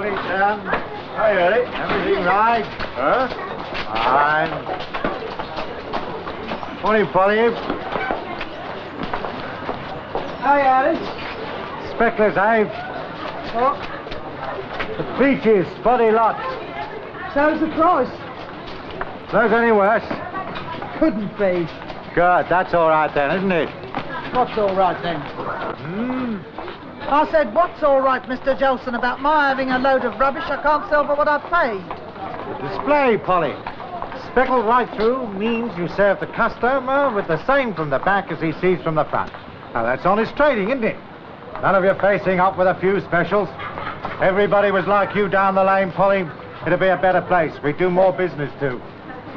Morning, Sam. Hi, Eric. Everything right? Huh? Fine. Morning, Polly. Hi, Alice. Specklers, Abe. What? The peaches, spotty lot. So's the price. Those any worse? Couldn't be. Good, that's all right then, isn't it? What's all right then? I said, what's all right, Mr. Jolson, about my having a load of rubbish I can't sell for what I've paid? The display, Polly. Speckled right through means you serve the customer with the same from the back as he sees from the front. Now, that's honest trading, isn't it? None of you facing up with a few specials. Everybody was like you down the lane, Polly. It'd be a better place. We'd do more business, too.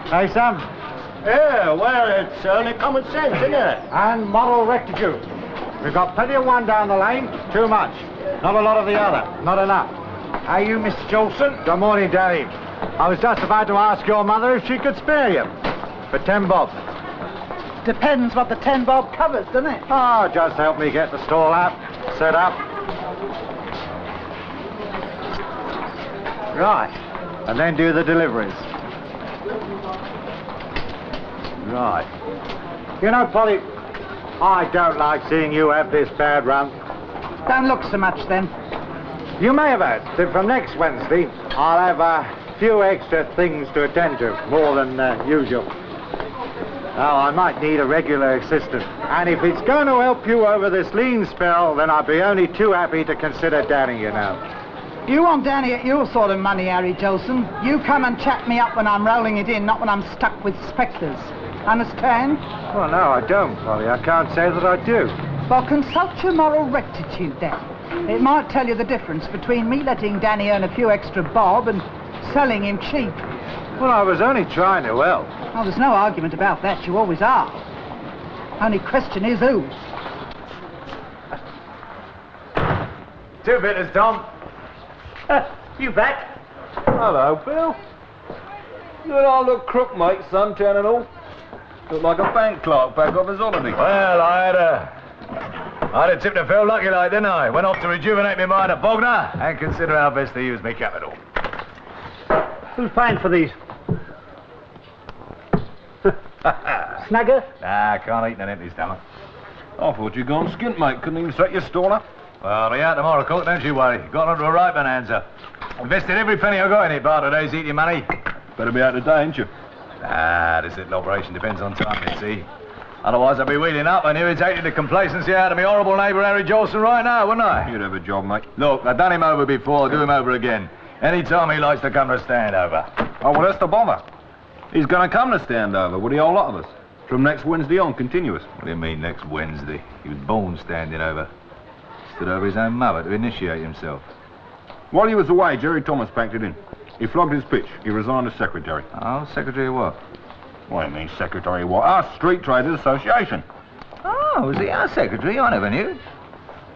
Hey, Sam? Yeah, well, it's only common sense, isn't it? And model rectitude. We've got plenty of one down the lane. Too much. Not a lot of the other. Not enough. Are you Mr. Jolson? Good morning, Daddy. I was just about to ask your mother if she could spare you. For 10 bob. Depends what the 10 bob covers, doesn't it? Oh, just help me get the stall up, set up. Right. And then do the deliveries. Right. You know, Polly, I don't like seeing you have this bad run. Don't look so much, then. You may have heard that from next Wednesday, I'll have a few extra things to attend to, more than usual. Now, I might need a regular assistant. And if it's going to help you over this lean spell, then I'd be only too happy to consider Danny, you know. You want Danny at your sort of money, Harry Jolson. You come and chat me up when I'm rolling it in, not when I'm stuck with spectres. Understand? Well, no, I don't, Polly. I can't say that I do. Well, consult your moral rectitude, then. It might tell you the difference between me letting Danny earn a few extra bob and selling him cheap. Well, I was only trying to help. Oh, there's no argument about that. You always are. Only question is who. Two bitters, Tom. You back? Hello, Bill. You and I look crook, mate, suntan and all. Look like a bank clerk back off his holiday. Well, I had a tip to feel lucky like, didn't I? Went off to rejuvenate my mind at Bognor and consider how best to use my capital. Who's paying for these? Snagger? Nah, can't eat an empty stomach. I thought you'd gone skint, mate. Couldn't even set your stall up. Well, be out tomorrow, cook, don't you worry. Got onto a right bonanza. Invested every penny I got in it, bar today's eating money. Better be out today, ain't you? Ah, this little operation depends on time, you see. Otherwise I'd be wheeling up and irritating the complacency out of my horrible neighbour Harry Jolson right now, wouldn't I? You'd have a job, mate. Look, I've done him over before, I'll do him over again. Any time he likes to come to Standover. Oh, well, that's the bother. He's going to come to Standover with the whole lot of us. From next Wednesday on, continuous. What do you mean, next Wednesday? He was born standing over. Stood over his own mother to initiate himself. While he was away, Jerry Thomas packed it in. He flogged his pitch. He resigned as secretary. Oh, secretary of what? What do you mean, secretary of what? Our Street Traders Association. Oh, was he our secretary? I never knew.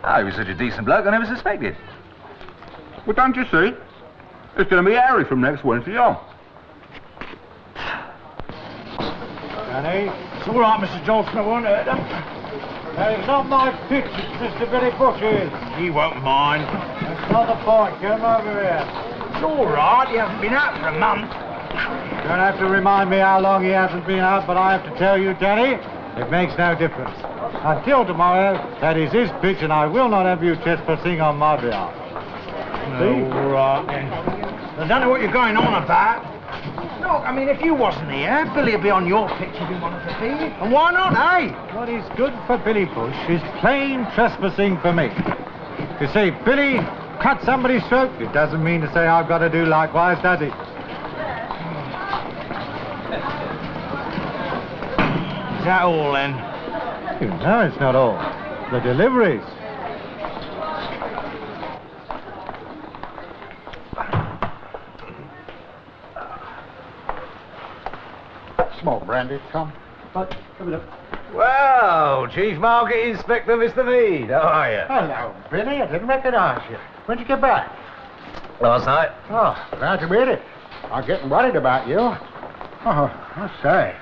Oh, he was such a decent bloke, I never suspected. Well, don't you see? It's going to be Harry from next Wednesday on. Danny? It's all right, Mr. Jolson, I won't hurt them. It's not my pitch, it's Mr. Billy Bush's. He won't mind. That's not the point. Come over here. It's all right, he hasn't been out for a month. You don't have to remind me how long he hasn't been out, but I have to tell you, Danny, it makes no difference. Until tomorrow, that is his pitch, and I will not have you trespassing on my behalf. All right, then. I don't know what you're going on about. Look, I mean, if you wasn't here, Billy'd be on your pitch if he wanted to be. And why not, eh? What is good for Billy Bush is plain trespassing for me. You see, Billy cut somebody's throat. It doesn't mean to say I've got to do likewise, does it? Is that all, then? No, it's not all. The deliveries. Small brandy, Tom. But, come it up. Well, Chief Market Inspector Mr. Mead, how are you? Hello, Billy. I didn't recognize you. When'd you get back? Last night. Oh, glad to hear it. I'm getting worried about you. Oh, I say.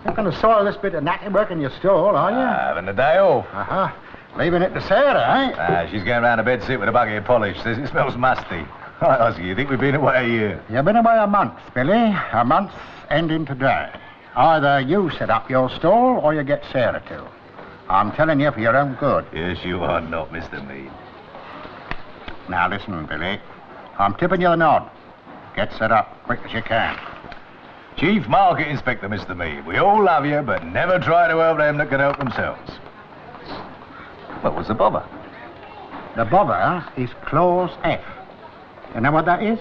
You're going to soil this bit of natty work in your stall, are you? Having the day off. Uh-huh. Leaving it to Sarah, eh? She's going round to bed sit with a bucket of polish. Says it smells musty. I ask you think we've been away a year? You've been away a month, Billy. A month ending today. Either you set up your stall or you get Sarah to. I'm telling you for your own good. Yes, you are not, Mr. Mead. Now listen, Billy. I'm tipping you the nod. Get set up quick as you can. Chief Market Inspector, Mr. Mead. We all love you, but never try to help them that can help themselves. What was the bother? The bother is Clause F. You know what that is?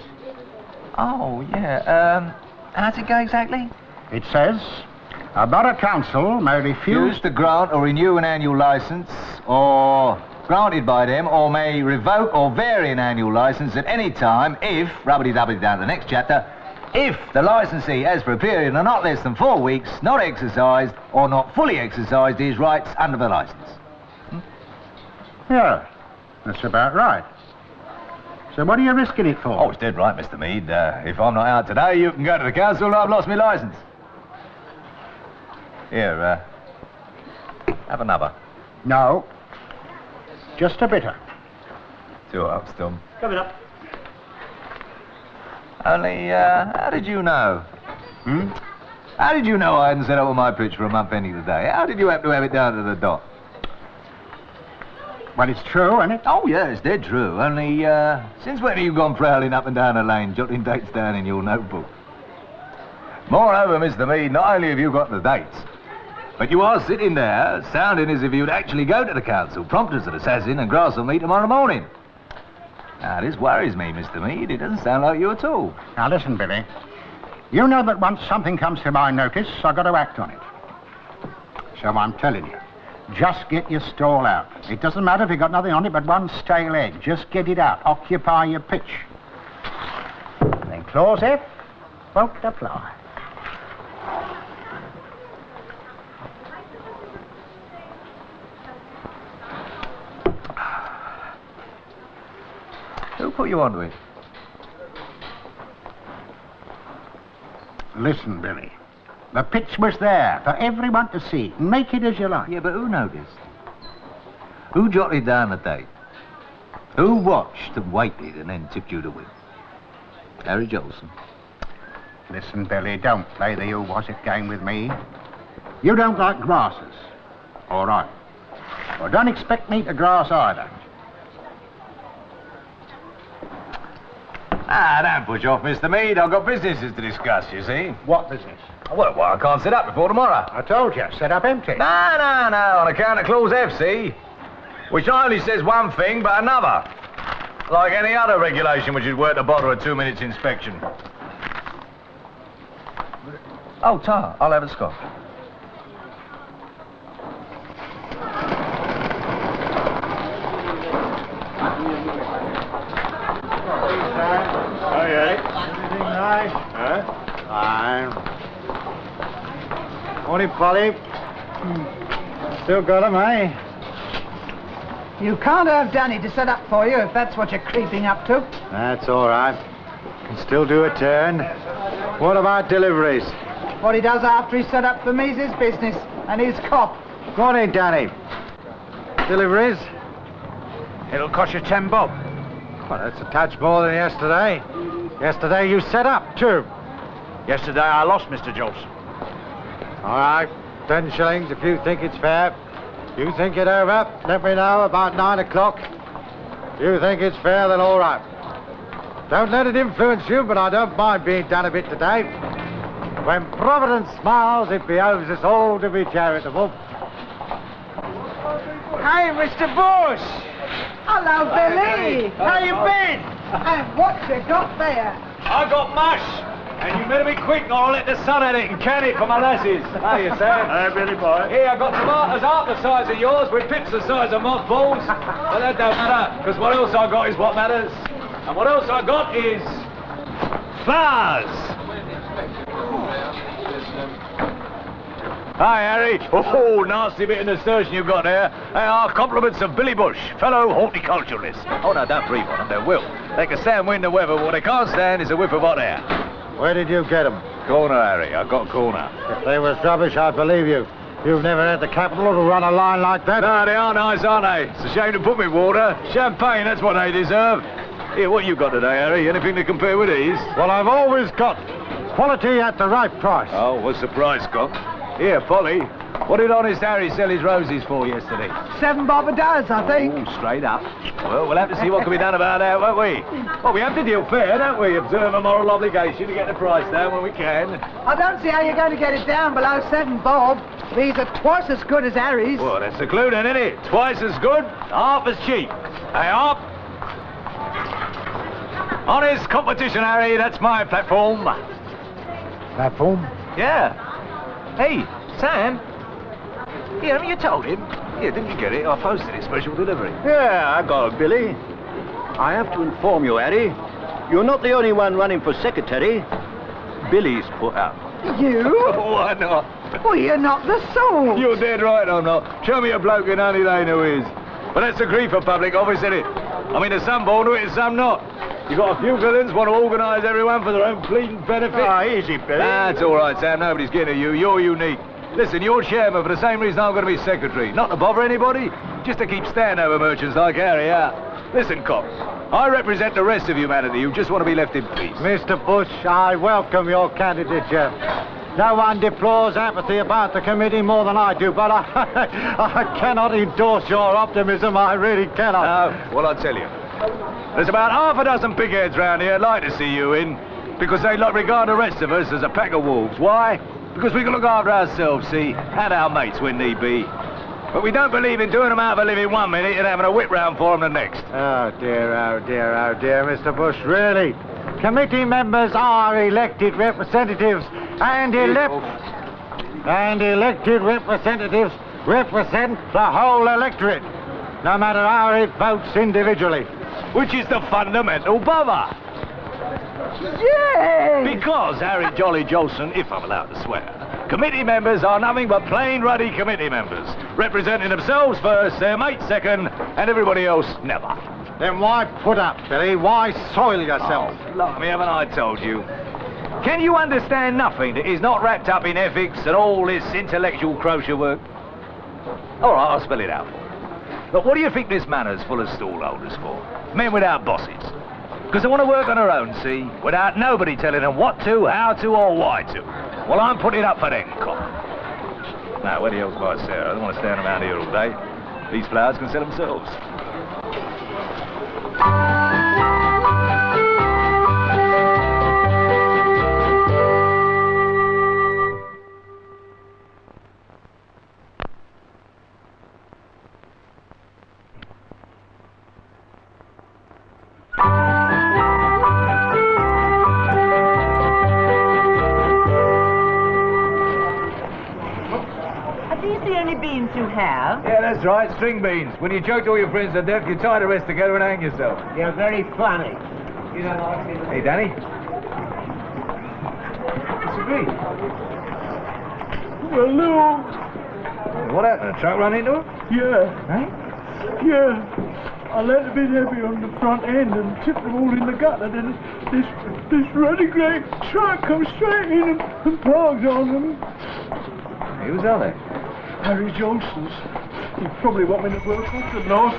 Oh, yeah. How's it go exactly? It says, a borough council may refuse... Refuse to grant or renew an annual licence, or granted by them, or may revoke or vary an annual licence at any time if, rubbity-dubbity down to the next chapter, if the licensee has for a period of not less than 4 weeks not exercised or not fully exercised his rights under the licence. Yeah, that's about right. So what are you risking it for? Oh, it's dead right, Mr. Mead. If I'm not out today, you can go to the council and I've lost my licence. Here, have another. No. Just a bitter. 2 ups, Tom. Coming up. Only, how did you know? How did you know I hadn't set up on my pitch for a month ending today? How did you happen to have it down to the dot? Well, it's true, isn't it? Oh, yeah, it's dead true. Only, since when have you gone prowling up and down the lane, jotting dates down in your notebook? Moreover, Mr. Mead, not only have you got the dates, but you are sitting there, sounding as if you'd actually go to the council, prompt as an assassin, and grass on me tomorrow morning. Now, this worries me, Mr. Mead. It doesn't sound like you at all. Now, listen, Billy. You know that once something comes to my notice, I've got to act on it. So I'm telling you, just get your stall out. It doesn't matter if you've got nothing on it but one stale egg. Just get it out. Occupy your pitch. Then Clause F won't apply. Who put you onto it? Listen, Billy. The pitch was there for everyone to see. Make it as you like. Yeah, but who noticed? Who jotted down the date? Who watched and waited and then tipped you to win? Harry Jolson. Listen, Billy, don't play the who was it game with me. You don't like grasses. All right. Well, don't expect me to grass either. Ah, don't push off, Mr. Mead. I've got businesses to discuss, you see. What business? Well, I can't sit up before tomorrow. I told you, set up empty. No, on account of Clause F, see? Which not only says one thing, but another. Like any other regulation which is worth the bother of 2 minutes inspection. Oh, tar, I'll have a scotch. Oh, yeah. Everything nice? Huh? Fine. Morning, Polly. Still got 'em, eh? You can't have Danny to set up for you if that's what you're creeping up to. That's all right. Can still do a turn. What about deliveries? What he does after he's set up for me's his business, and he's cop. Morning, Danny. Deliveries? It'll cost you 10 bob. Well, that's a touch more than yesterday. Yesterday you set up, too. Yesterday I lost, Mr. Jolson. All right, 10 shillings if you think it's fair. You think it over, let me know about 9 o'clock. You think it's fair, then all right. Don't let it influence you, but I don't mind being done a bit today. When Providence smiles, it behoves us all to be charitable. Hey, Mr. Bush! Hello, Billy. How you been? And what you got there? I got mush, and you better be quick or I'll let the sun at it and can it for my lasses. Hiya, Sam. Hey, Billy boy. Here, I've got tomatoes half the size of yours with pips the size of mothballs. But that don't matter, because what else I got is what matters. And what else I got is... flowers. Hi, Harry. Oh, nasty bit of nasturtium you've got there. They are compliments of Billy Bush, fellow horticulturalist. Oh, no, don't breathe on them, they will. They can stand wind and weather, but what they can't stand is a whiff of hot air. Where did you get 'em? Corner, Harry, I got corner. If they was rubbish, I'd believe you. You've never had the capital to run a line like that. No, they are nice, aren't they? It's a shame to put me water. Champagne, that's what they deserve. Here, what you got today, Harry? Anything to compare with these? Well, I've always got quality at the right price. Oh, what's the price, Cock? Here, Polly. What did honest Harry sell his roses for yesterday? 7 bob a dozen, I think. Oh, straight up. Well, we'll have to see what can be done about that, won't we? Well, we have to deal fair, don't we? Observe a moral obligation to get the price down when we can. I don't see how you're going to get it down below 7 bob. These are twice as good as Harry's. Well, that's the clue then, isn't it? Twice as good, half as cheap. Hey, up. Honest competition, Harry. That's my platform. Platform? Yeah. Hey, Sam. Yeah, haven't you told him? Yeah, didn't you get it? I posted it, special delivery. Yeah, I got it, Billy. I have to inform you, Harry. You're not the only one running for secretary. Billy's put out. You? Why not? Well, you're not the sort. You're dead right, I'm not. Show me a bloke in Honey Lane who is. But that's the grief of public office, isn't it? I mean, there's some born to it and some not. You got a few villains want to organise everyone for their own bleeding benefit. Ah, easy, Billy. That's all right, Sam. Nobody's getting at you. You're unique. Listen, you're chairman for the same reason I'm going to be secretary. Not to bother anybody, just to keep Stanhover merchants like Harry out. Listen, Cox, I represent the rest of humanity who just want to be left in peace. Mr. Bush, I welcome your candidature. No one deplores apathy about the committee more than I do, but I cannot endorse your optimism. I really cannot. Well, I'll tell you. There's about half a dozen pigheads round here I'd like to see you in, because they regard the rest of us as a pack of wolves. Why? Because we can look after ourselves, see, and our mates when need be. But we don't believe in doing them out of a living 1 minute and having a whip round for them the next. Oh, dear, Mr. Bush, really. Committee members are elected representatives, and elected representatives represent the whole electorate, no matter how it votes individually. Which is the fundamental bother. Yay! Because, Harry Jolly Jolson, if I'm allowed to swear, committee members are nothing but plain ruddy committee members, representing themselves first, their mates second, and everybody else never. Then why put up, Billy? Why soil yourself? Oh, blimey, haven't I told you? Can you understand nothing that is not wrapped up in ethics and all this intellectual crochet work? All right, I'll spell it out for you. Look, what do you think this manor's full of stallholders for? Men without bosses. Because they want to work on their own, see? Without nobody telling them what to, how to, or why to. Well, I'm putting it up for them, Cop. Now, where the hell's my Sarah? I don't want to stand around here all day. These flowers can sell themselves. Beans you have? Yeah, that's right, string beans. When you choked all your friends to death, you tie the rest together and hang yourself. You're very funny. You don't like it? Hey, Danny. Disagree. Hello. What happened? A truck run into him? Yeah. Hey? Yeah. I let a bit heavy on the front end and tipped them all in the gutter. Then this ruddy great truck comes straight in and parks on them. He was on it. Harry Johnson's. He probably want me to work off the loss.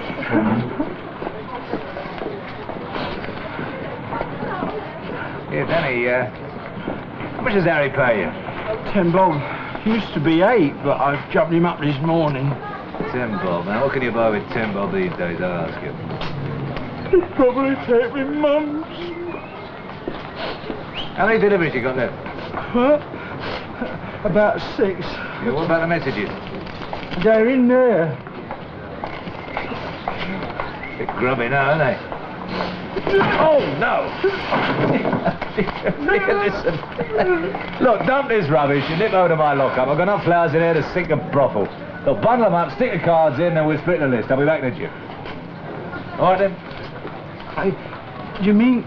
Yeah, Danny, how much does Harry pay you? 10 bob. He used to be 8, but I've jumped him up this morning. 10 bob. Now, what can you buy with 10 bob these days, I'll ask you? It'll probably take me months. How many deliveries you got left? Huh? About 6. Yeah, what about the messages? They're in there. Bit grubby now, aren't they? Oh, no! Listen. Look, dump this rubbish and nip over to my lockup. I've got enough flowers in there to sink a brothel. So bundle them up, stick the cards in, and we'll split the list. I'll be back in the gym. All right, then? You mean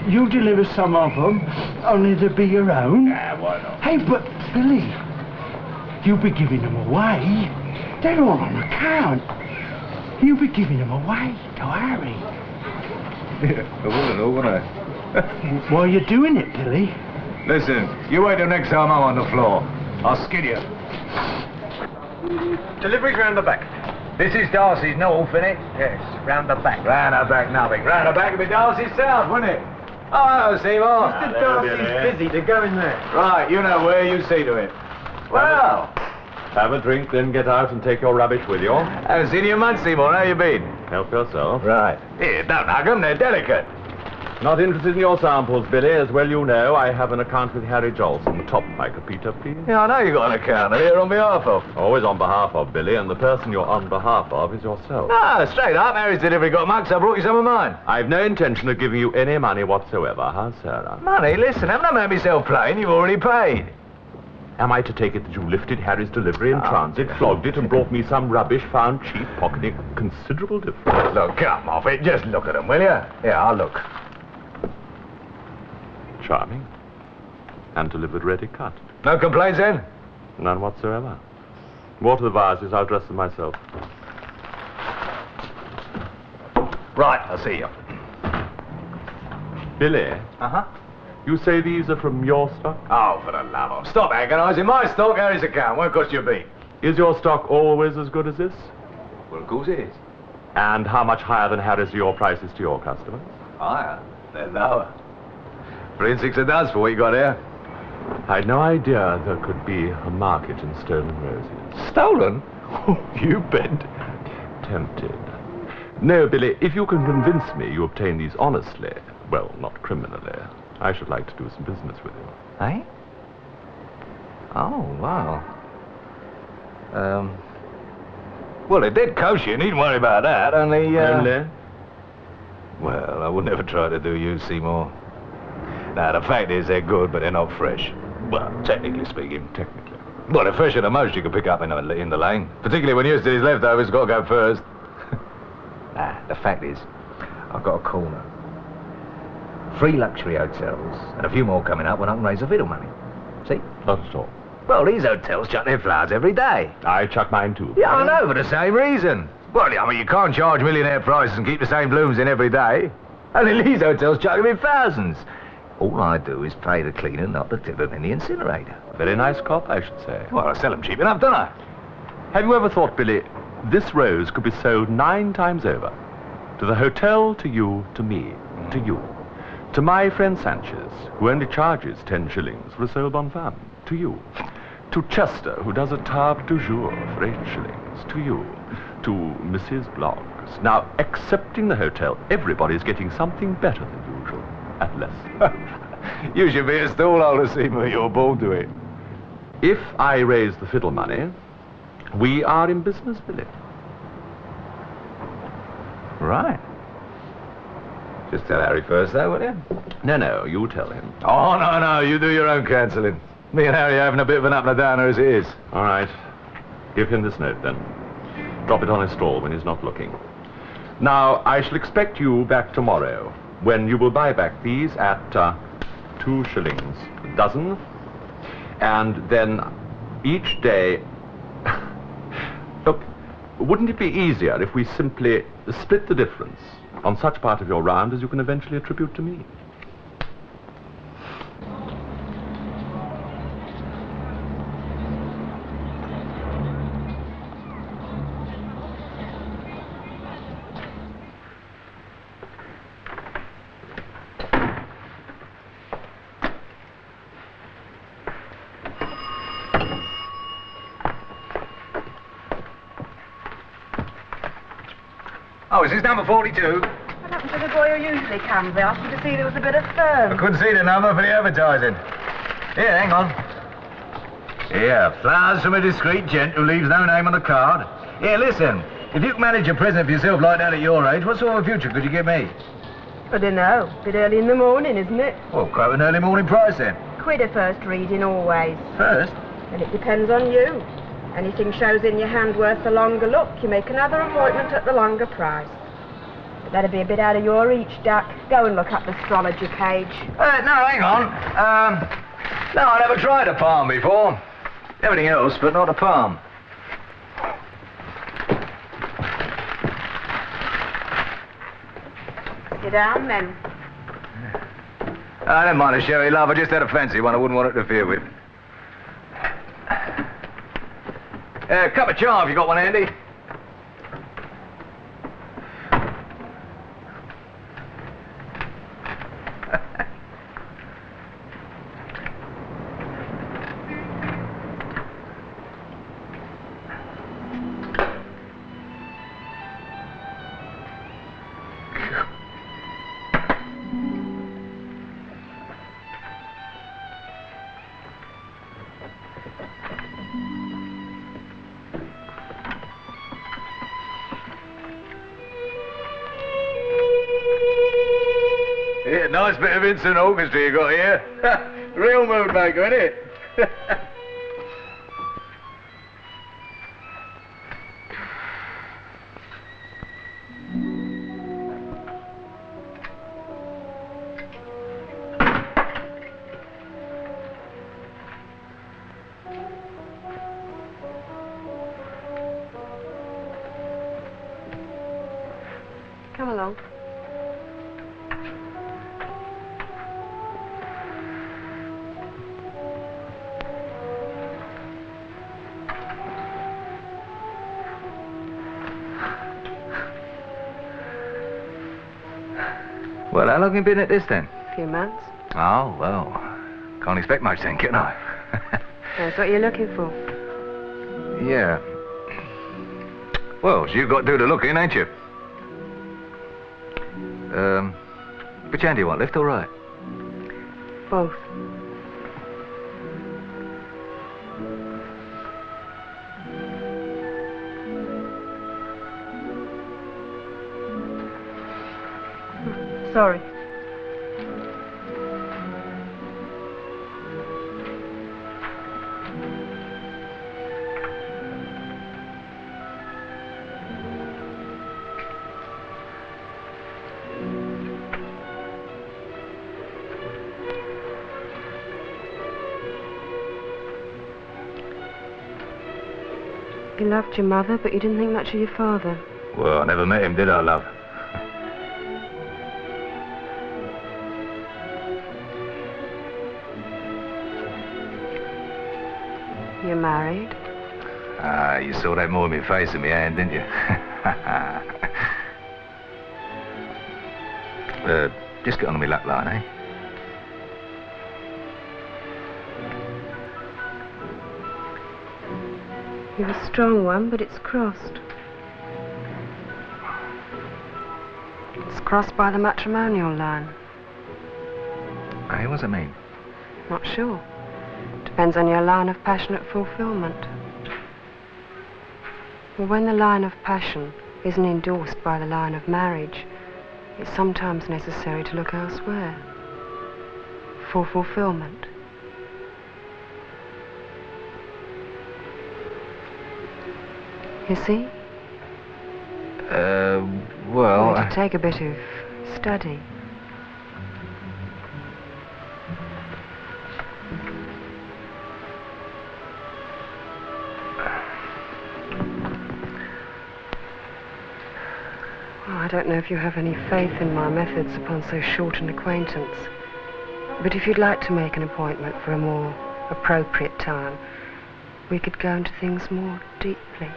you deliver some of them, only to be your own? Yeah, why not? Hey, but Billy, you'll be giving them away. They're all on account. You'll be giving them away to Harry. Yeah, I wouldn't know, wouldn't I? Why are you doing it, Billy? Listen, you wait till next time I'm on the floor. I'll skid you. Deliveries round the back. This is Darcy's north, isn't it? Yes, round the back. Round the back, nothing. Round the back would be Darcy's south, wouldn't it? Oh, hello, Seymour. Mr. Darcy's busy to go in there. Right, you know where, you see to it. Well, Have a drink, then get out and take your rubbish with you. haven't seen you in months, Seymour. How you been? Help yourself. Right. Here, don't hug 'em, they're delicate. Not interested in your samples, Billy. As well you know, I have an account with Harry Jolson. Top Piker, Peter, please. Yeah, I know you got an account here on behalf of. Always on behalf of, Billy, and the person you're on behalf of is yourself. Ah, straight up, Harry's delivery got mugs, I brought you some of mine. I've no intention of giving you any money whatsoever, huh, Sarah? Money? Listen, haven't I made myself plain? You've already paid. Am I to take it that you lifted Harry's delivery in transit, flogged it, and brought me some rubbish found cheap, pocketing considerable difference? Look, come off it. Just look at them, will you? Yeah, I'll look. Charming. And delivered ready cut. No complaints, then? None whatsoever. Water the vases, I'll dress them myself. Right, I'll see you. Billy, Uh-huh. you say these are from your stock? Oh, for the love of... Stop agonising. My stock, Harry's account. Won't cost you a beat. Is your stock always as good as this? Well, of course it is. And how much higher than Harry's are your prices to your customers? Higher. They're lower. 3 and 6 a dozen for what you got here. I'd no idea there could be a market in stolen roses. Stolen? You bet. Tempted. No, Billy, if you can convince me you obtain these honestly, well, not criminally, I should like to do some business with you. Eh? Oh, wow. Well, it did cost you. You needn't worry about that. Only, Only? Well, I would never try to do you, Seymour. Now, the fact is they're good, but they're not fresh. Well, technically speaking. Technically. Well, they're fresher than most you could pick up in the lane. Particularly when Eustace's leftovers got to go first. Nah, the fact is, I've got a corner. 3 luxury hotels, and a few more coming up when I can raise the fiddle money. See? Not at all. Well, these hotels chuck their flowers every day. I chuck mine too. Yeah, I know, for the same reason. Well, I mean, you can't charge millionaire prices and keep the same blooms in every day. Only these hotels chuck them in thousands. All I do is pay the cleaner not to tip them in the incinerator. Very nice cop, I should say. Well, I sell them cheap enough, don't I? Have you ever thought, Billy, this rose could be sold 9 times over? To the hotel, to you, to me, to you. To my friend Sanchez, who only charges 10 shillings for a sole bonne femme, to you. To Chester, who does a table du jour for 8 shillings, to you. To Mrs. Bloggs. Now, excepting the hotel, everybody's getting something better than usual, at less. You should be a stallholder, Seymour. You're born to it. If I raise the fiddle money, we are in business, Billy. Right. Just tell Harry first, though, will you? No, you tell him. Oh, no, you do your own cancelling. Me and Harry are having a bit of an up-and-downer as it is. All right. Give him this note, then. Drop it on his stall when he's not looking. Now, I shall expect you back tomorrow, when you will buy back these at 2 shillings a dozen. And then each day... Look, wouldn't it be easier if we simply split the difference on such part of your round as you can eventually attribute to me? Oh, is this number 42? What happened to the boy who usually comes? They asked me to see there was a bit of firm. I couldn't see the number for the advertising. Here, hang on. Here, flowers from a discreet gent who leaves no name on the card. Here, listen. If you can manage a present for yourself like that at your age, what sort of a future could you give me? I don't know. Bit early in the morning, isn't it? Well, quite an early morning price then. £1 a first reading always. First? And it depends on you. Anything shows in your hand worth a longer look, you make another appointment at the longer price. But that'd be a bit out of your reach, Duck. Go and look up the astrology page. No, hang on. No, I never tried a palm before. Everything else, but not a palm. Sit down, then. I don't mind a sherry, love. I just had a fancy one I wouldn't want to interfere with. Cup of char if you got one handy. Yeah, nice bit of instant orchestra you got here. Real mood maker, isn't it? Come along. Well, how long have you been at this then? A few months. Oh, well, can't expect much then, can I? That's what you're looking for. Yeah. Well, so you've got to do the looking, ain't you? Which hand do you want, left or right? Both. Sorry. You loved your mother, but you didn't think much of your father. Well, I never met him, did I, love? You're married? Ah, you saw that more in my face than my hand, didn't you? Just get on my luck line, eh? You're a strong one, but it's crossed. It's crossed by the matrimonial line. Hey, what's it mean? Not sure. Depends on your line of passionate fulfillment. Well, when the line of passion isn't endorsed by the line of marriage, it's sometimes necessary to look elsewhere for fulfillment. You see? Well... It'll take a bit of study. I don't know if you have any faith in my methods upon so short an acquaintance. But if you'd like to make an appointment for a more appropriate time, we could go into things more deeply.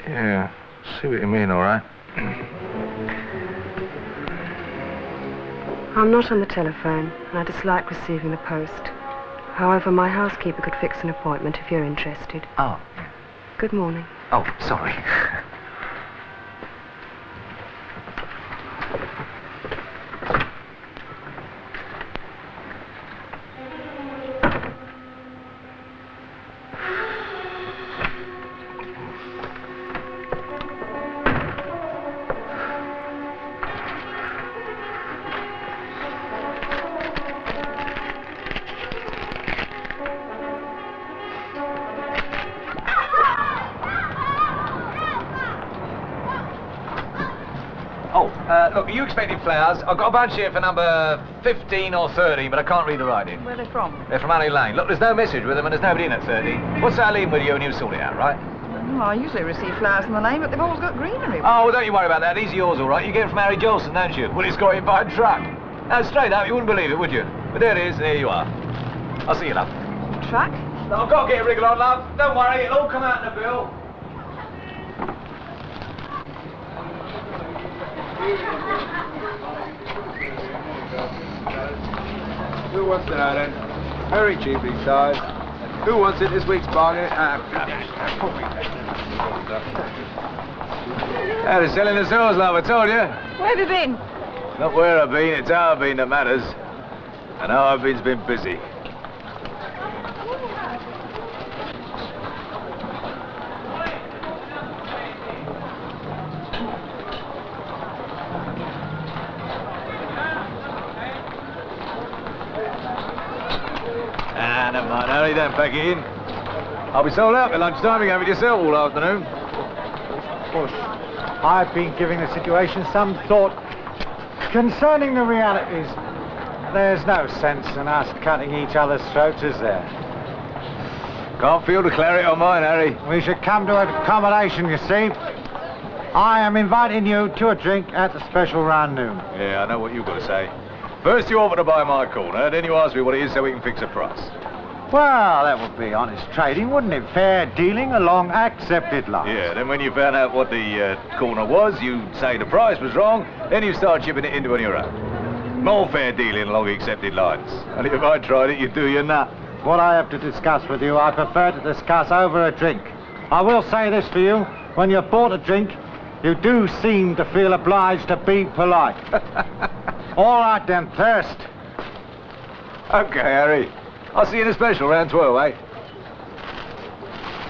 Yeah, see what you mean, all right. I'm not on the telephone, and I dislike receiving the post. However, my housekeeper could fix an appointment if you're interested. Oh. Good morning. Oh, sorry. Look, are you expecting flowers? I've got a bunch here for number 15 or 30, but I can't read the writing. Where are they from? They're from Honey Lane. Look, there's no message with them, and there's nobody in at 30. What's that leave with you, and you sort it out, right? Well, I usually receive flowers in the lane, but they've always got greenery. Oh, well, don't you worry about that. These are yours, all right. You get them from Harry Jolson, don't you? Well, it's got in by a truck. Now, straight up, you wouldn't believe it, would you? But there it is, there you are. I'll see you, love. Truck? No, I've got to get a wriggle on, love. Don't worry, it'll all come out in the bill. Who wants it, Alan? Very cheaply sized. Who wants it this week's bargain? They're selling the sauce, love, I told you. Where have you been? Not where I've been, it's how I've been that matters. And how I've been busy. Don't mind, Harry, don't pack it in. I'll be sold out at lunchtime. You can have it yourself all afternoon. Bush, I've been giving the situation some thought. Concerning the realities, there's no sense in us cutting each other's throats, is there? Can't feel the clarity on mine, Harry. We should come to an accommodation, you see. I am inviting you to a drink at the special round noon. Yeah, I know what you've got to say. First you offer to buy my corner, then you ask me what it is so we can fix a price. Well, that would be honest trading, wouldn't it? Fair dealing along accepted lines. Yeah, then when you found out what the corner was, you'd say the price was wrong, then you start chipping it into on your own. More fair dealing along accepted lines. And if I tried it, you'd do your nut. What I have to discuss with you, I prefer to discuss over a drink. I will say this for you, when you've bought a drink, you do seem to feel obliged to be polite. All right then, thirst. Okay, Harry. I'll see you in a special round 12, eh?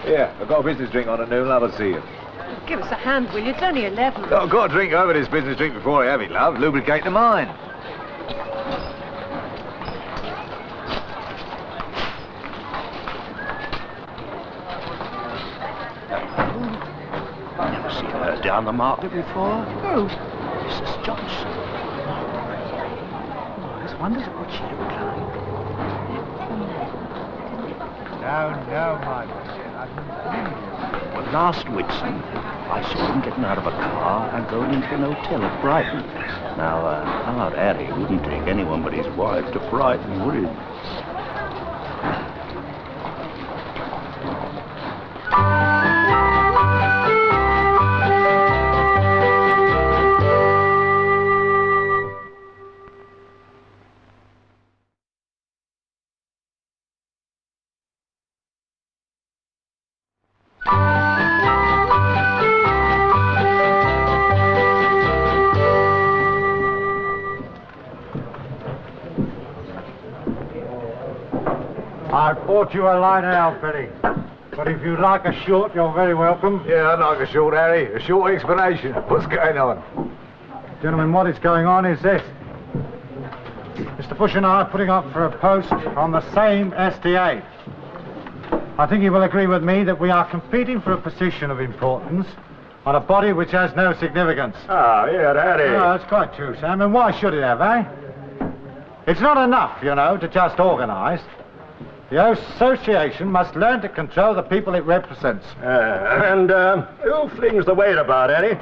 Yeah, I've got a business drink on at noon, love, I'll see you. Give us a hand, will you? It's only 11. I've got to drink over this business drink before I have it, love. Lubricate the mind. Never seen her down the market before. Who? Mrs. Johnson. I just wondered what she looked like. No, my dear. Well, last Whitsun, I saw him getting out of a car and going into an hotel at Brighton. Now, our Harry wouldn't take anyone but his wife to Brighton, would he? I bought you a light ale, Billy. But if you'd like a short, you're very welcome. Yeah, I'd like a short, Harry. A short explanation. What's going on? Gentlemen, what is going on is this. Mr. Bush and I are putting up for a post on the same SDA. I think you will agree with me that we are competing for a position of importance on a body which has no significance. Ah, yeah, Harry. No, that's quite true, Sam. And why should it have, eh? It's not enough, you know, to just organise. The association must learn to control the people it represents. Who flings the weight about, Harry?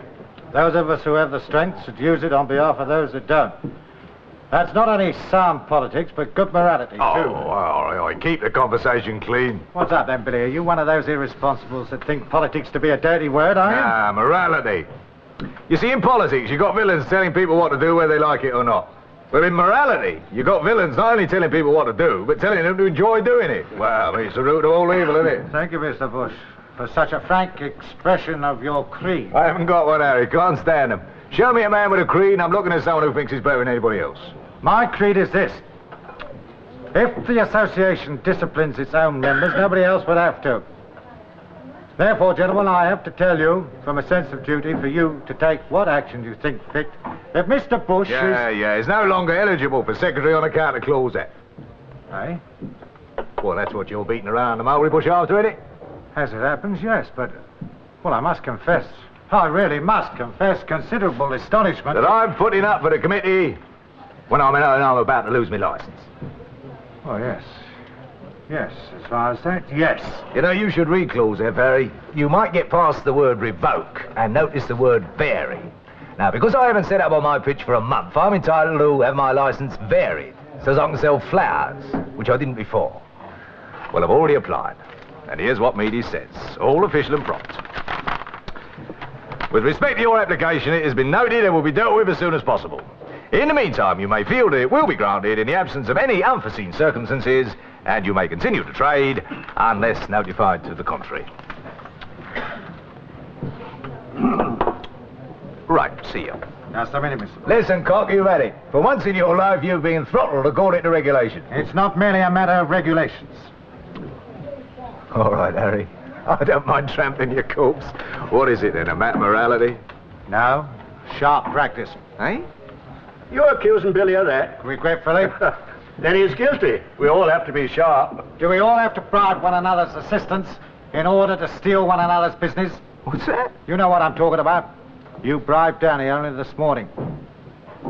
Those of us who have the strength should use it on behalf of those that don't. That's not only sound politics, but good morality, too. Oh, all right. Keep the conversation clean. What's that, then, Billy? Are you one of those irresponsibles that think politics to be a dirty word, are you? Ah, morality. You see, in politics, you got villains telling people what to do whether they like it or not. But in morality, you got villains not only telling people what to do, but telling them to enjoy doing it. Well, it's the root of all evil, isn't it? Thank you, Mr. Bush, for such a frank expression of your creed. I haven't got one, Harry. Can't stand them. Show me a man with a creed, and I'm looking at someone who thinks he's better than anybody else. My creed is this. If the association disciplines its own members, nobody else would have to. Therefore, gentlemen, I have to tell you, from a sense of duty, for you to take what action you think fit, if Mr. Bush Yeah, he's no longer eligible for secretary on account of Clause F. Eh? Well, that's what you're beating around the mulberry bush after, isn't it? As it happens, yes, but... Well, I must confess, I really must confess considerable astonishment... That I'm putting up for the committee when I'm about to lose my licence. Oh, yes. Yes, as far as that, yes. You know, you should read Clause F, Harry. You might get past the word revoke and notice the word vary. Now, because I haven't set up on my pitch for a month, I'm entitled to have my licence varied, so as I can sell flowers, which I didn't before. Well, I've already applied, and here's what Meady says, all official and prompt. With respect to your application, it has been noted and will be dealt with as soon as possible. In the meantime, you may feel that it will be granted in the absence of any unforeseen circumstances, and you may continue to trade unless notified to the contrary. Right, see you. Just a minute, Mr. Bush. Listen, Cock, you ready? For once in your life, you've been throttled according to regulation. It's not merely a matter of regulations. All right, Harry. I don't mind trampling your corpse. What is it, then, a matter of morality? No, sharp practice. Eh? You're accusing Billy of that. Regretfully. Then he's guilty. We all have to be sharp. Do we all have to bribe one another's assistance in order to steal one another's business? What's that? You know what I'm talking about. You bribed Danny only this morning.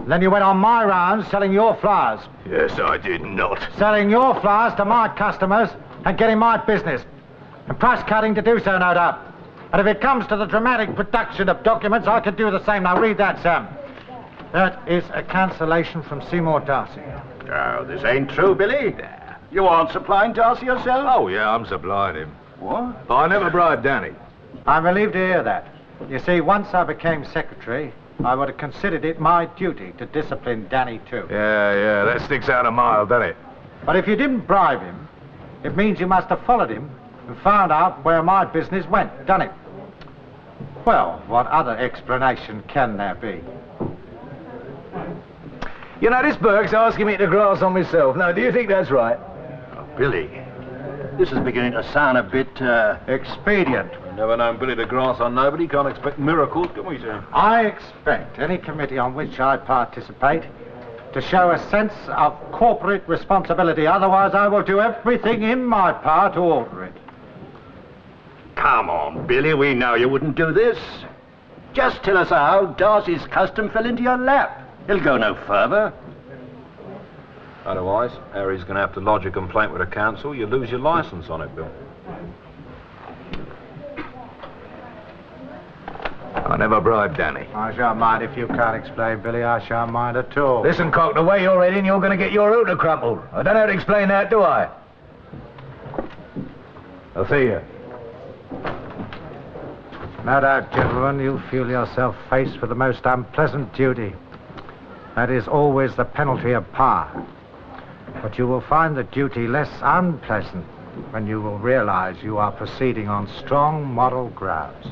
Then you went on my rounds selling your flowers. Yes, I did not. Selling your flowers to my customers and getting my business. And price cutting to do so, no doubt. And if it comes to the dramatic production of documents, I could do the same. Now read that, Sam. That is a cancellation from Seymour Darcy. Oh, this ain't true, Billy. You aren't supplying Darcy yourself? Oh, yeah, I'm supplying him. What? I never bribed Danny. I'm relieved to hear that. You see, once I became secretary, I would have considered it my duty to discipline Danny too. Yeah, that sticks out a mile, doesn't it? But if you didn't bribe him, it means you must have followed him and found out where my business went, done it? Well, what other explanation can there be? You know, this Burke's asking me to grass on myself. Now, do you think that's right? Oh, Billy, this is beginning to sound a bit, expedient. I've never known Billy to grass on nobody. Can't expect miracles, can we, Sam? I expect any committee on which I participate to show a sense of corporate responsibility. Otherwise, I will do everything in my power to alter it. Come on, Billy, we know you wouldn't do this. Just tell us how Darcy's custom fell into your lap. He'll go no further. Otherwise, Harry's going to have to lodge a complaint with the council. You lose your licence on it, Bill. I never bribed Danny. I shan't mind if you can't explain, Billy. I shan't mind at all. Listen, Cock, the way you're heading, you're going to get your rooter crumpled. I don't know how to explain that, do I? I'll see you. No doubt, gentlemen, you feel yourself faced with the most unpleasant duty. That is always the penalty of power. But you will find the duty less unpleasant when you will realize you are proceeding on strong moral grounds.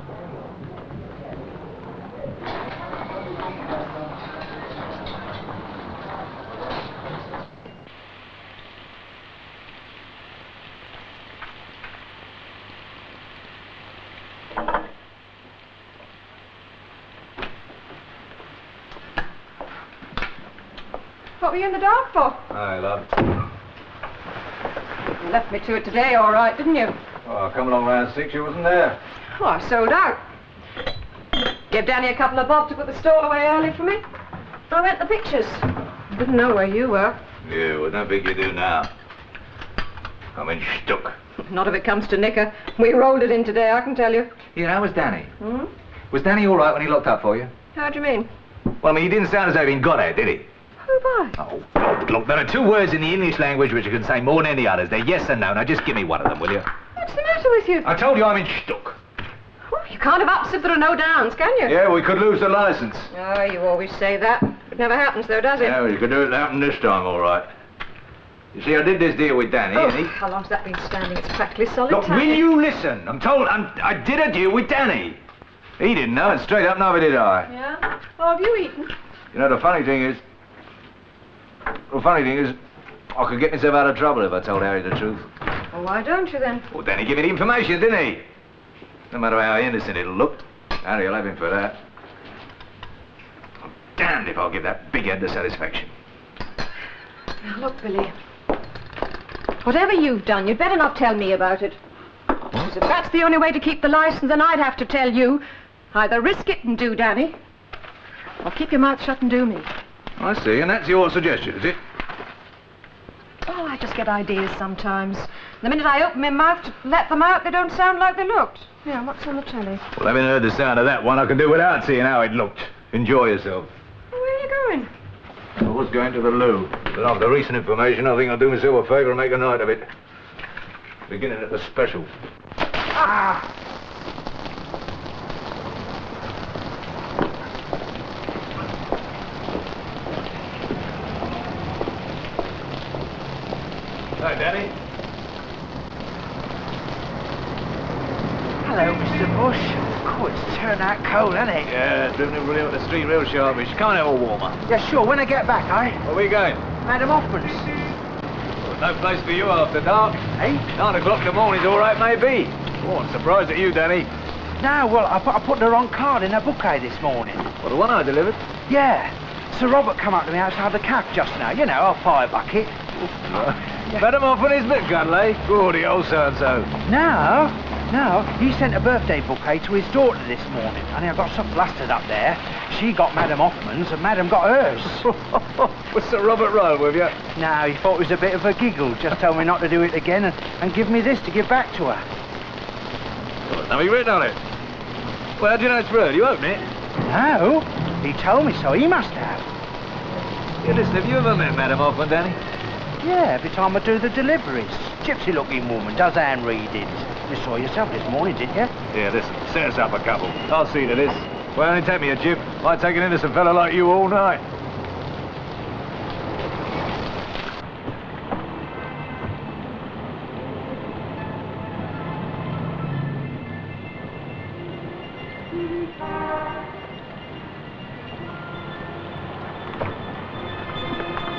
What were you in the dark for? Hi, love. You left me to it today, all right, didn't you? Oh, I come along round 6, you wasn't there. Oh, I sold out. Gave Danny a couple of bob to put the store away early for me. I went to the pictures. Didn't know where you were. Yeah, well, don't think you do now. I'm in stuck. Not if it comes to Nicker. We rolled it in today, I can tell you. Yeah, how was Danny? Hmm? Was Danny all right when he locked up for you? How do you mean? Well, I mean, he didn't sound as though he'd been got at, did he? Who by? Oh, look, there are two words in the English language which you can say more than any others.Ey're yes and no. Now, just give me one of them, will you? What's the matter with you? I told you I'm in stuck. Oh, you can't have ups if there are no downs, can you? Yeah, we could lose the licence. Oh, you always say that. It never happens, though, does it? Yeah, well, you could do it happen this time, all right. You see, I did this deal with Danny, and he... How long's that been standing? It's practically solid Look, time. will you listen? I did a deal with Danny. He didn't know, and straight up, neither did I. Yeah? Oh, have you eaten? You know, the funny thing is, I could get myself out of trouble if I told Harry the truth. Well, why don't you, then? Well, Danny gave me the information, didn't he? No matter how innocent it'll look, Harry'll have him for that. I'm damned if I'll give that big head the satisfaction. Now, look, Billy. Whatever you've done, you'd better not tell me about it. Because if that's the only way to keep the license, then I'd have to tell you. Either risk it and do Danny, or keep your mouth shut and do me. I see, and that's your suggestion, is it? Oh, I just get ideas sometimes. The minute I open my mouth to let them out, they don't sound like they looked. Yeah, what's on the telly? Well, having heard the sound of that one, I can do without seeing how it looked. Enjoy yourself. Where are you going? I was going to the loo, but after the recent information, I think I'll do myself a favour and make a night of it. Beginning at the special. Ah! Hi, Danny. Hello, Mr. Bush. Oh, it's turned out cold, hasn't it? Yeah, driven everybody up the street real sharpish. Come on, have a warmer. Yeah, sure. When I get back, Where are we going? Madam Hoffman's. Well, no place for you after dark. 9 o'clock in the morning's all right, maybe. Oh, I'm surprised at you, Danny. No, well, I put the wrong card in a bouquet this morning. Well, the one I delivered? Yeah. Sir Robert come up to me outside the cafe just now. You know, a fire bucket. Madam Hoffman is a bit cuddly. Gordy, old so-and-so. No, he sent a birthday bouquet to his daughter this morning. And I got so flustered up there. She got Madam Hoffman's and Madam got hers. Was Sir Robert Royal with you? No, he thought it was a bit of a giggle. Just told me not to do it again and give me this to give back to her. Well, there's nothing written on it. Well, how do you know it's for her? You open it? No, he told me so. He must have. Yeah, listen, have you ever met Madam Hoffman, Danny? Yeah, every time I do the deliveries. Gypsy-looking woman, does Anne readings. You saw yourself this morning, didn't you? Yeah, listen, set us up a couple. I'll see to this. Well, only take me a jib. I'd take an innocent fella like you all night.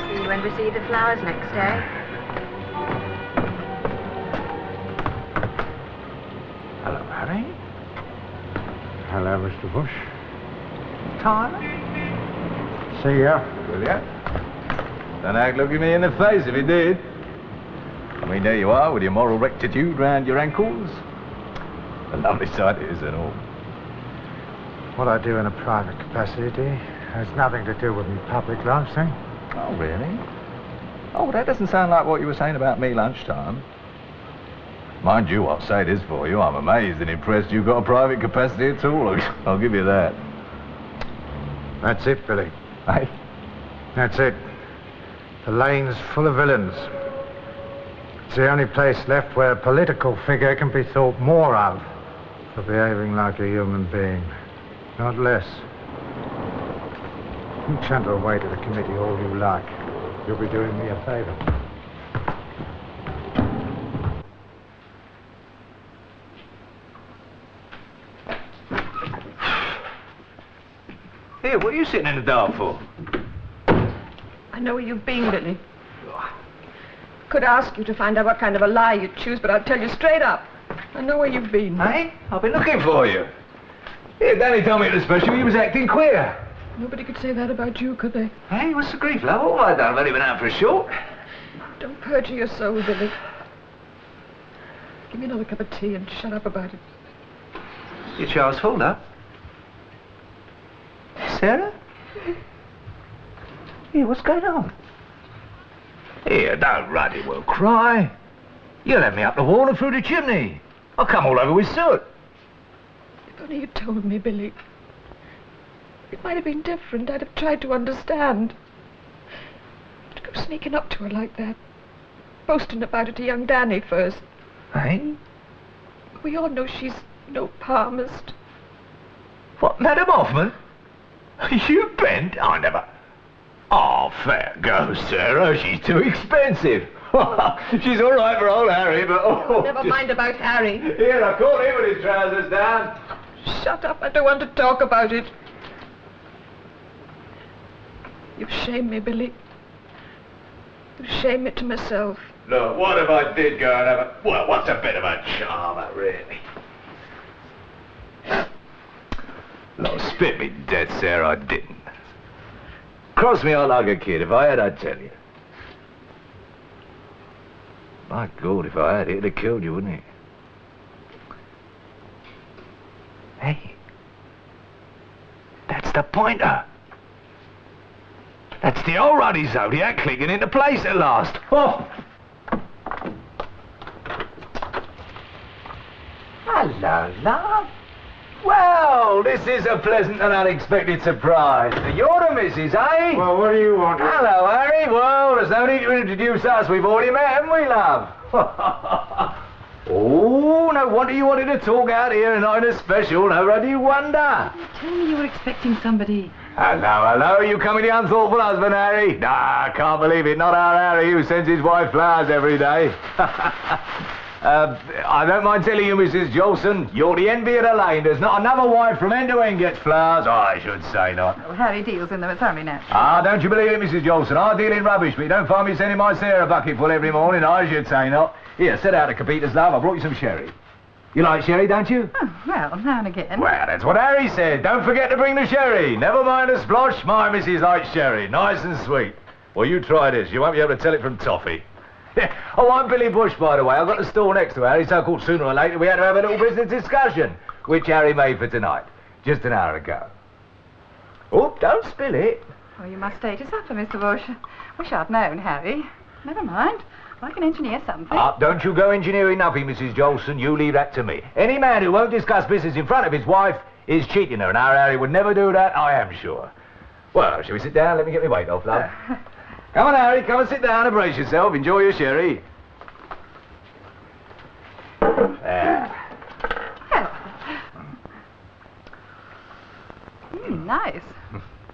See you and receive the flowers next day. Hello, Harry. Hello, Mr. Bush. Tyler? See ya. Will ya? Don't act looking me in the face if he did. I mean, there you are with your moral rectitude round your ankles. A lovely sight it is and all. What I do in a private capacity has nothing to do with my public life, see? Oh, really? Oh, that doesn't sound like what you were saying about me lunchtime. Mind you, I'll say this for you. I'm amazed and impressed you've got a private capacity at all. I'll give you that. That's it, Billy. Hey? That's it. The lane's full of villains. It's the only place left where a political figure can be thought more of for behaving like a human being, not less. You chant away to the committee all you like. You'll be doing me a favour. Here, what are you sitting in the dark for? I know where you've been, Billy. Could ask you to find out what kind of a lie you'd choose, but I'll tell you straight up. I know where you've been. Hey? I've been looking for you. Here, Danny told me at the special you was acting queer. Nobody could say that about you, could they? Hey, what's the grief, love? All right, I've only been out for a short. Don't perjure your soul, Billy. Give me another cup of tea and shut up about it. You Charles, hold up. Sarah? Here, what's going on? Here, don't ruddy well cry. You let me up the wall and through the chimney. I'll come all over with soot. If only you'd told me, Billy. It might have been different. I'd have tried to understand. To go sneaking up to her like that. Boasting about it to young Danny first. Hey? We all know she's no palmist. What, Madam Hoffman? You bent? I never... Oh, fair go, Sarah. She's too expensive. She's all right for old Harry, but... Oh, Never mind about Harry. Here, I caught him with his trousers down. Shut up. I don't want to talk about it. You've shamed me, Billy. You've shamed me to myself. Look, what if I did go and have a... Well, what's a bit of a charmer, really? Look, spit me dead, Sarah, I didn't. Cross me out like a kid. If I had, I'd tell you. My God, if I had, it'd have killed you, wouldn't it? Hey. That's the pointer. That's the old ruddy Zodiac clicking into place at last. Oh! Hello, love. Well, this is a pleasant and unexpected surprise. You're the missus, eh? Well, what do you want? Hello, Harry. Well, there's no need to introduce us. We've already met, haven't we, love? Oh, no wonder you wanted to talk out here and not in a special. No ruddy wonder. Tell me you were expecting somebody. Hello. You coming the unthoughtful husband, Harry? Nah, I can't believe it. Not our Harry who sends his wife flowers every day. I don't mind telling you, Mrs. Jolson, you're the envy of the lane. There's not another wife from end to end gets flowers. Oh, I should say not. Well, Harry deals in them. It's only natural. Ah, don't you believe it, Mrs. Jolson? I deal in rubbish, but you don't find me sending my Sarah a bucketful every morning. I should say not. Here, set out a Capita's love. I brought you some sherry. You like sherry, don't you? Oh, well, now and again. Well, that's what Harry said. Don't forget to bring the sherry. Never mind a splosh. My missus likes sherry. Nice and sweet. Well, you try this. You won't be able to tell it from toffee. Oh, I'm Billy Bush, by the way. I've got the store next to Harry, so called sooner or later we had to have a little business discussion, which Harry made for tonight, just an hour ago. Oh, don't spill it. Oh, you must stay to supper, Mr. Bush. Wish I'd known, Harry. Never mind. I can engineer something. Don't you go engineering nothing, Mrs. Jolson. You leave that to me. Any man who won't discuss business in front of his wife is cheating her, and our Harry would never do that, I am sure. Well, shall we sit down? Let me get my weight off, love. Come on, Harry, come and sit down and brace yourself. Enjoy your sherry. There. Nice.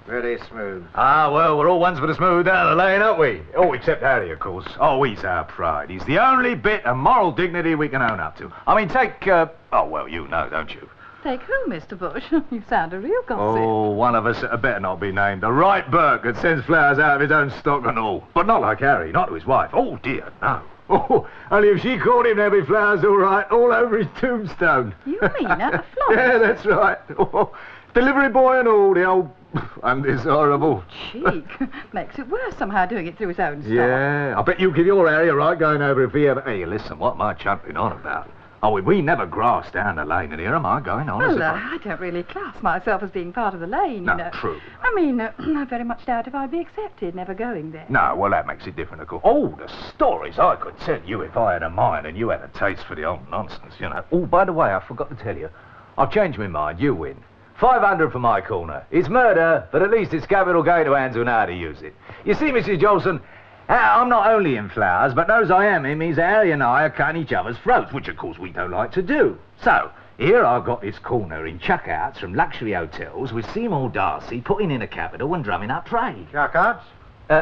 Very smooth. Ah, well, we're all ones for the smooth down the lane, aren't we? Oh, except Harry, of course. Oh, he's our pride. He's the only bit of moral dignity we can own up to. I mean, take, oh, well, you know, don't you? Take who, Mr. Bush? You sound a real gossip. Oh, one of us that better not be named. The right Burke that sends flowers out of his own stock and all. But not like Harry, not to his wife. Oh, dear, no. Oh, only if she caught him, there'd be flowers all right, all over his tombstone. You mean at the florist? Yeah, that's right. Oh, delivery boy and all, the old undesirable. Cheek. Makes it worse somehow doing it through his own stock. Yeah, I bet you give your Harry a right going over if he ever... Hey, listen, what am I chuntering on about? Oh, we never grass down the lane, and here am I going on as Well, if I don't really class myself as being part of the lane, No, you know. true. I mean, I very much doubt if I'd be accepted, never going there. No, well, that makes it different, of course. Oh, the stories I could tell you if I had a mind and you had a taste for the old nonsense, you know. Oh, by the way, I forgot to tell you. I've changed my mind. You win. 500 for my corner. It's murder, but at least it's capital gain to hands who know how to use it. You see, Mrs. Jolson, I'm not only in flowers, but those I am in means Harry and I are cutting each other's throats, which, of course, we don't like to do. So, here I've got this corner in chuck-outs from luxury hotels with Seymour Darcy putting in a capital and drumming up trade. Chuck-outs?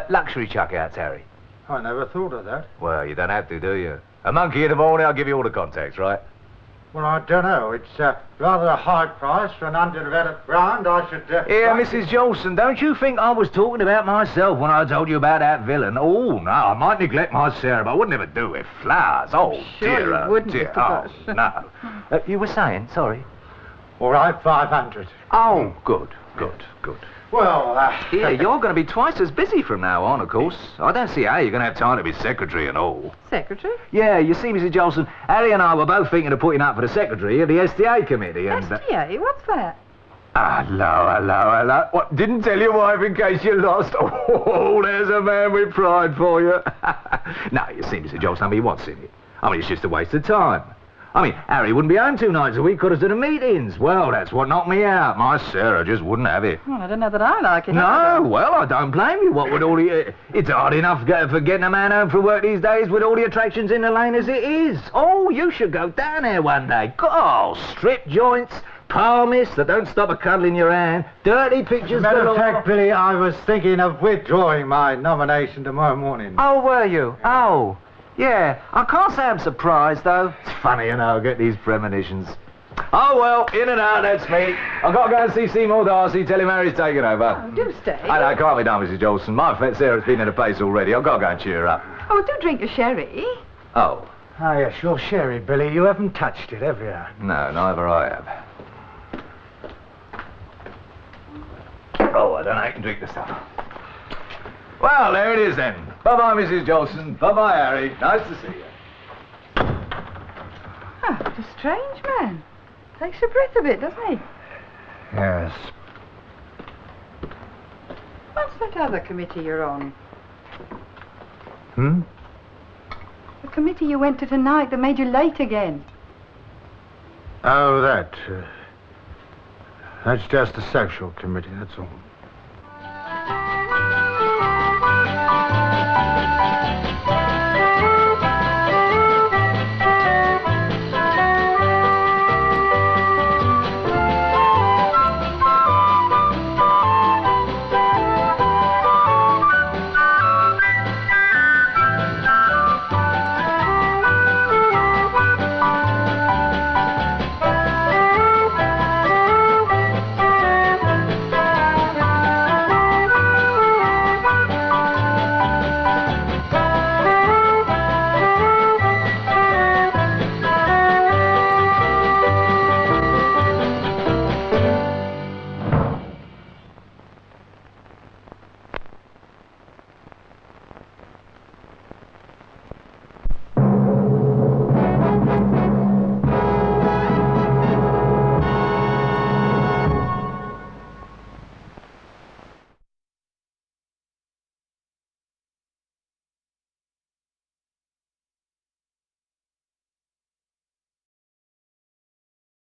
Luxury chuck-outs, Harry. I never thought of that. Well, you don't have to, do you? A monkey in the morning, I'll give you all the contacts, right? Well, I don't know. It's rather a high price for an undeveloped ground. I should... Yeah, Mrs. Jolson, don't you think I was talking about myself when I told you about that villain? Oh, no, I might neglect my Sarah, but I would never do with flowers. Oh, Sure dear, you wouldn't, dear. Mr. Oh, no. You were saying, sorry. All right, 500. Oh, good, good, good. Well, Here, you're going to be twice as busy from now on, of course. I don't see how you're going to have time to be secretary and all. Secretary? Yeah, you see, Mrs. Jolson, Harry and I were both thinking of putting up for the secretary of the SDA committee, and... SDA? What's that? Hello. What, didn't tell your wife in case you lost? Oh, there's a man with pride for you. No, you see, Mr. Jolson, I mean, what's in it? I mean, it's just a waste of time. I mean, Harry wouldn't be home 2 nights a week because of the meetings. Well, that's what knocked me out. My Sarah just wouldn't have it. Well, I don't know that I like it. No, well, I don't blame you. What would all the... it's hard enough for getting a man home from work these days with all the attractions in the lane as it is. Oh, you should go down there one day. Oh, strip joints, palmists that don't stop a cuddle in your hand, dirty pictures... As a matter of fact, Billy, I was thinking of withdrawing my nomination tomorrow morning. Oh, were you? Oh. Yeah, I can't say I'm surprised, though. It's funny, you know, I get these premonitions. Oh, well, in and out, that's me. I've got to go and see Seymour Darcy, tell him Harry's taken over. Oh, do stay. I know, can't be done, Mrs. Jolson. My pet Sarah's been in a place already. I've got to go and cheer her up. Oh, do drink your sherry. Oh. Oh, yes, your sherry, Billy. You haven't touched it, have you? No, neither I have. Oh, I don't know, I can drink the stuff. Well, there it is, then. Bye-bye, Mrs. Jolson. Bye-bye, Harry. Nice to see you. Oh, what a strange man. Takes your breath a bit, doesn't he? Yes. What's that other committee you're on? Hmm? The committee you went to tonight that made you late again. Oh, that. That's just the social committee, that's all.